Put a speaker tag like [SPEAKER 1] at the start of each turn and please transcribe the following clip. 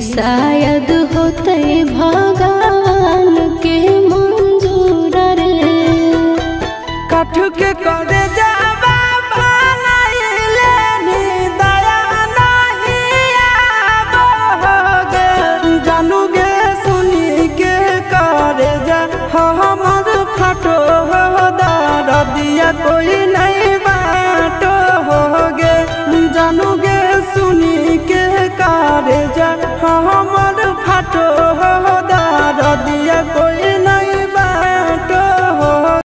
[SPEAKER 1] शायद होते भगवान के मंजूर रे।
[SPEAKER 2] कठ के करे जावा बनाइले नी दया नहीं आबोगे जानू गे सुनी के करे जा हमर फटो दर दिया कोई नहीं बाटो होगे जानू गे सुनी के करे जा हम